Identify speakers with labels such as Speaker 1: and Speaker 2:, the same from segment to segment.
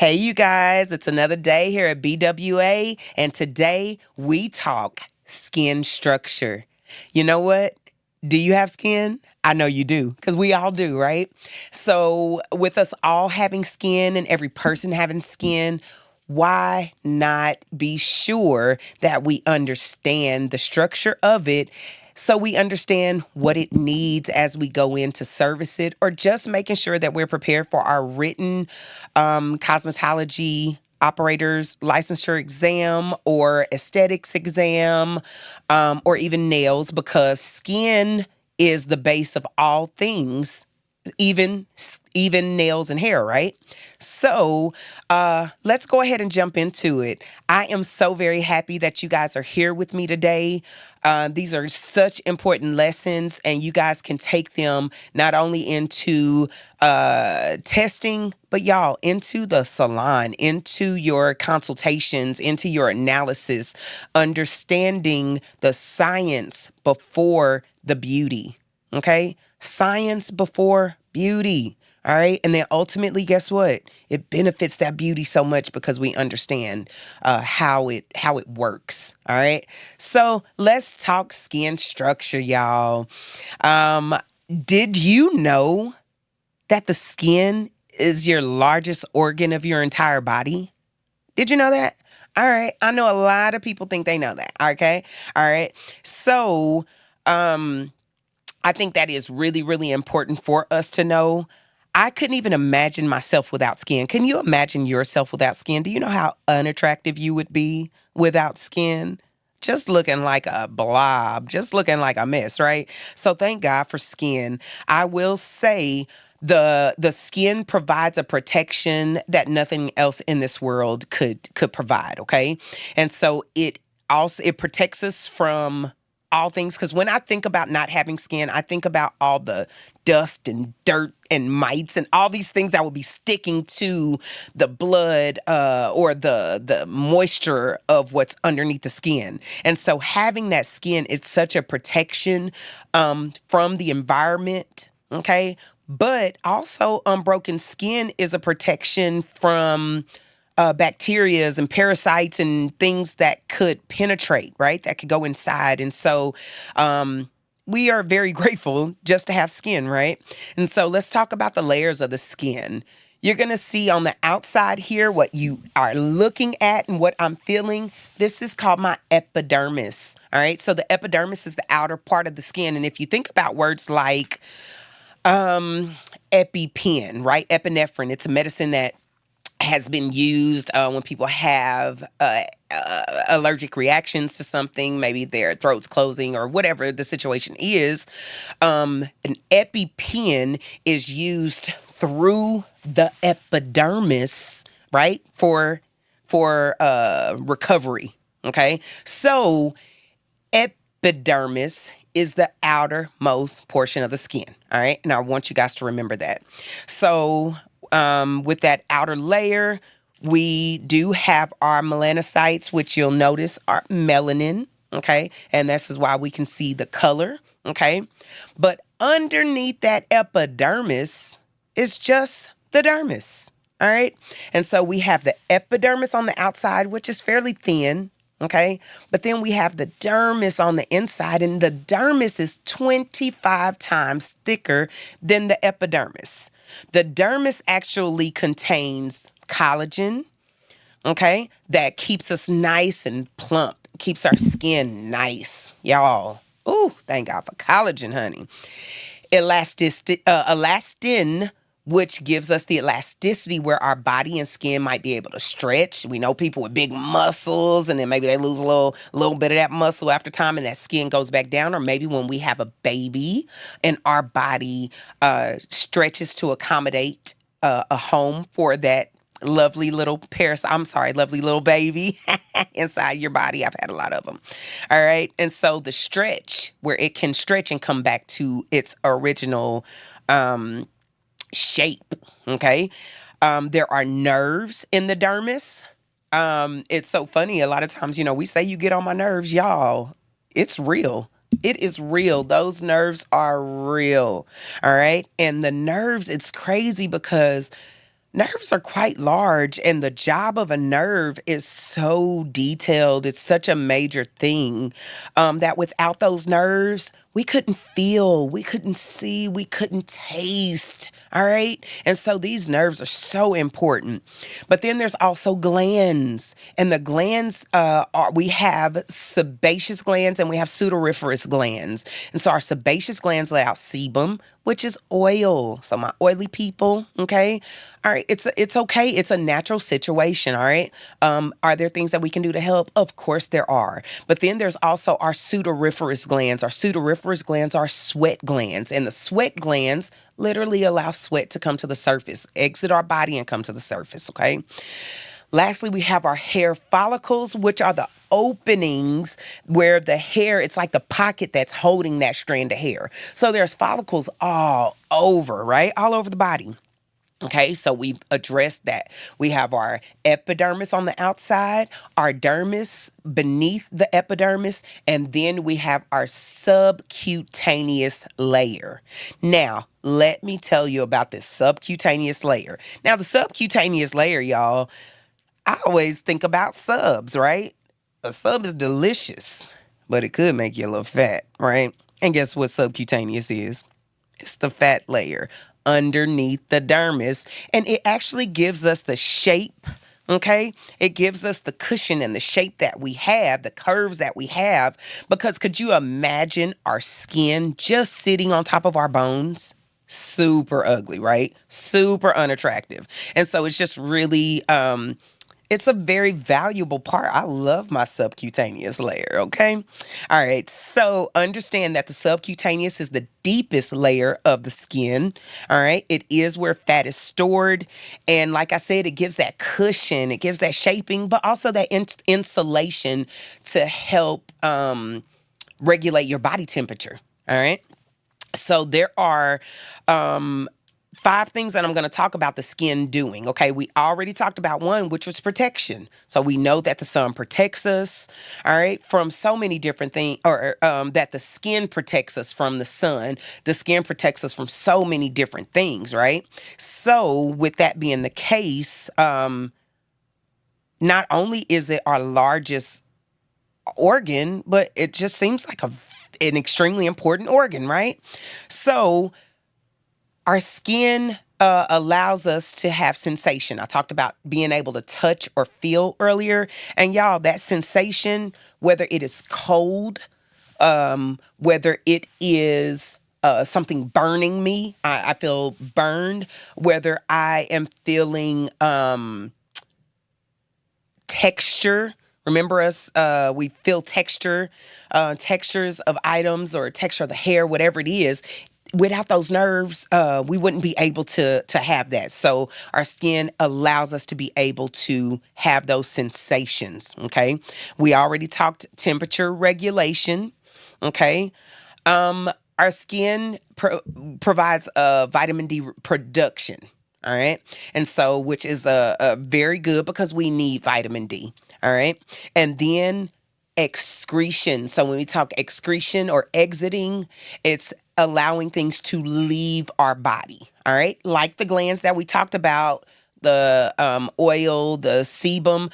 Speaker 1: Hey, you guys, it's another day here at BWA, and today we talk skin structure. You know what? Do you have skin? I know you do, because we all do, right? So, with us all having skin and every person having skin, why not be sure that we understand the structure of it so we understand what it needs as we go in to service it, or just making sure that we're prepared for our written cosmetology operators licensure exam or aesthetics exam, or even nails, because skin is the base of all things, even nails and hair, right? So let's go ahead and jump into it. I am so very happy that you guys are here with me today. These are such important lessons, and you guys can take them not only into testing, but y'all, into the salon, into your consultations, into your analysis, understanding the science before the beauty. Okay? Science before beauty. All right. And then ultimately, guess what? It benefits that beauty so much because we understand how it works. All right. So let's talk skin structure, y'all. Um, did you know that the skin is your largest organ of your entire body? Did you know that? All right. I know a lot of people think they know that. Okay. All right. So, I think that is really, really important for us to know. I couldn't even imagine myself without skin. Can you imagine yourself without skin? Do you know how unattractive you would be without skin? Just looking like a blob, just looking like a mess, right? So thank God for skin. I will say the skin provides a protection that nothing else in this world could provide, okay? And so it protects us from all things, because when I think about not having skin, I think about all the dust and dirt and mites and all these things that will be sticking to the blood, or the moisture of what's underneath the skin. And so having that skin, it's such a protection from the environment, okay? But also, unbroken skin is a protection from bacterias and parasites and things that could penetrate, right? That could go inside. And so we are very grateful just to have skin, right? And so let's talk about the layers of the skin. You're going to see on the outside here what you are looking at and what I'm feeling. This is called my epidermis. All right. So the epidermis is the outer part of the skin. And if you think about words like EpiPen, right? Epinephrine, it's a medicine that has been used when people have allergic reactions to something, maybe their throat's closing or whatever the situation is. An EpiPen is used through the epidermis, right, for recovery. Okay, so epidermis is the outermost portion of the skin. All right, and I want you guys to remember that. So with that outer layer, we do have our melanocytes, which you'll notice are melanin, okay? And this is why we can see the color, okay? But underneath that epidermis is just the dermis, all right? And so we have the epidermis on the outside, which is fairly thin, okay? But then we have the dermis on the inside, and the dermis is 25 times thicker than the epidermis. The dermis actually contains collagen, okay, that keeps us nice and plump, keeps our skin nice, y'all. Ooh, thank God for collagen, honey. Elastin, which gives us the elasticity where our body and skin might be able to stretch. We know people with big muscles, and then maybe they lose a little bit of that muscle after time, and that skin goes back down. Or maybe when we have a baby and our body stretches to accommodate a home for that lovely little lovely little baby inside your body. I've had a lot of them. All right. And so the stretch, where it can stretch and come back to its original shape. Okay. There are nerves in the dermis. It's so funny. A lot of times, we say you get on my nerves, y'all. It's real. It is real. Those nerves are real. All right. And the nerves, it's crazy because Nerves are quite large, and the job of a nerve is so detailed. It's such a major thing that without those nerves, we couldn't feel, we couldn't see, we couldn't taste. All right. And so these nerves are so important. But then there's also glands, and the glands we have sebaceous glands and we have sudoriferous glands. And so our sebaceous glands let out sebum, which is oil. So my oily people, okay? All right, it's okay. It's a natural situation, all right? Are there things that we can do to help? Of course there are. But then there's also our sudoriferous glands. Our sudoriferous glands are sweat glands, and the sweat glands literally allow sweat to come to the surface, exit our body and come to the surface, okay? Lastly, we have our hair follicles, which are the openings where the hair, it's like the pocket that's holding that strand of hair. So there's follicles all over, right? All over the body. Okay, so we've addressed that. We have our epidermis on the outside, our dermis beneath the epidermis, and then we have our subcutaneous layer. Now, let me tell you about this subcutaneous layer. Now, the subcutaneous layer, y'all, I always think about subs, right? A sub is delicious, but it could make you a little fat, right? And guess what subcutaneous is? It's the fat layer underneath the dermis, and it actually gives us the shape. Okay, it gives us the cushion and the shape that we have, the curves that we have. Because could you imagine our skin just sitting on top of our bones? Super ugly, right? Super unattractive. And so it's just really it's a very valuable part. I love my subcutaneous layer, okay? All right, so understand that the subcutaneous is the deepest layer of the skin, all right? It is where fat is stored. And like I said, it gives that cushion, it gives that shaping, but also that insulation to help regulate your body temperature, all right? So there are 5 things that I'm going to talk about the skin doing. Okay, we already talked about one, which was protection. So we know that the sun protects us, all right, from so many different things, or that the skin protects us from the sun. The skin protects us from so many different things, right? So with that being the case, not only is it our largest organ, but it just seems like an extremely important organ, right? So our skin allows us to have sensation. I talked about being able to touch or feel earlier. And y'all, that sensation, whether it is cold, whether it is something burning me, I feel burned, whether I am feeling texture. Remember us, we feel texture, textures of items or texture of the hair, whatever it is. Without those nerves, we wouldn't be able to have that. So our skin allows us to be able to have those sensations. Okay, we already talked temperature regulation. Okay, our skin provides vitamin D production. All right, and so which is a very good because we need vitamin D. All right, and then excretion. So when we talk excretion or exiting, it's allowing things to leave our body. All right. Like the glands that we talked about, the oil, the sebum,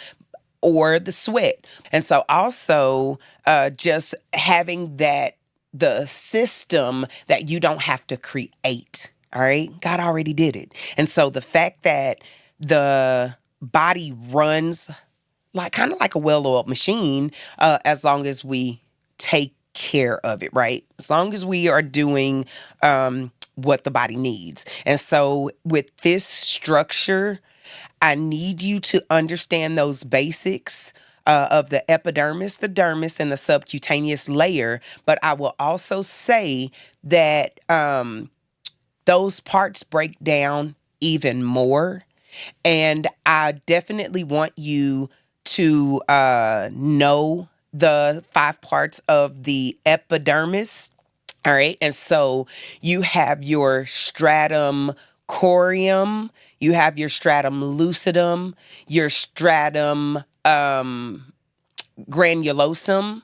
Speaker 1: or the sweat. And so also just having that, the system that you don't have to create. All right. God already did it. And so the fact that the body runs like kind of like a well-oiled machine, as long as we take care of it, right? As long as we are doing what the body needs. And so with this structure, I need you to understand those basics of the epidermis, the dermis, and the subcutaneous layer. But I will also say that those parts break down even more. And I definitely want you to know the 5 parts of the epidermis. All right. And so you have your stratum corneum, you have your stratum lucidum, your stratum granulosum,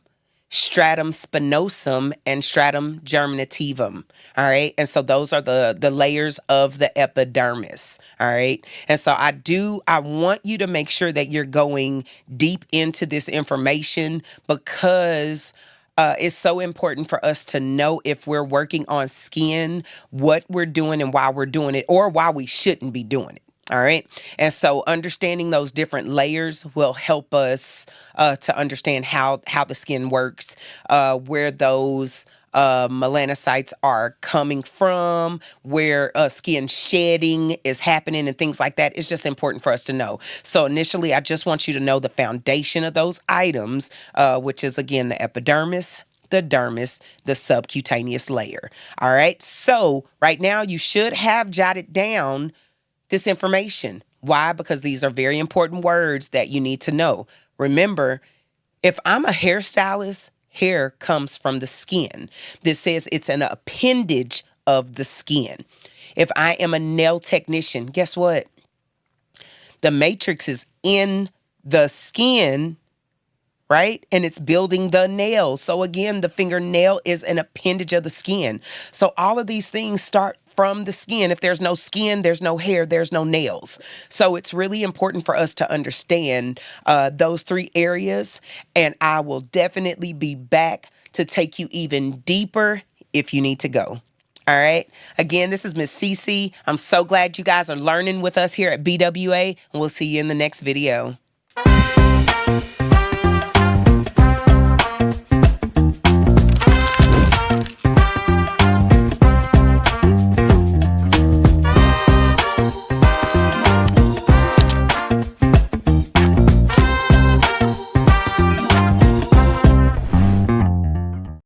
Speaker 1: stratum spinosum, and stratum germinativum. All right. And so those are the layers of the epidermis. All right. And so I want you to make sure that you're going deep into this information because it's so important for us to know if we're working on skin, what we're doing and why we're doing it, or why we shouldn't be doing it. All right. And so understanding those different layers will help us to understand how the skin works, where those melanocytes are coming from, where skin shedding is happening and things like that. It's just important for us to know. So initially, I just want you to know the foundation of those items, which is again the epidermis, the dermis, the subcutaneous layer. All right. So right now you should have jotted down this information. Why? Because these are very important words that you need to know. Remember, if I'm a hairstylist, hair comes from the skin. This says it's an appendage of the skin. If I am a nail technician, guess what? The matrix is in the skin, right? And it's building the nail. So again, the fingernail is an appendage of the skin. So all of these things start from the skin. If there's no skin, there's no hair, there's no nails. So it's really important for us to understand those three areas. And I will definitely be back to take you even deeper if you need to go. All right. Again, this is Miss Cece. I'm so glad you guys are learning with us here at BWA, and we'll see you in the next video.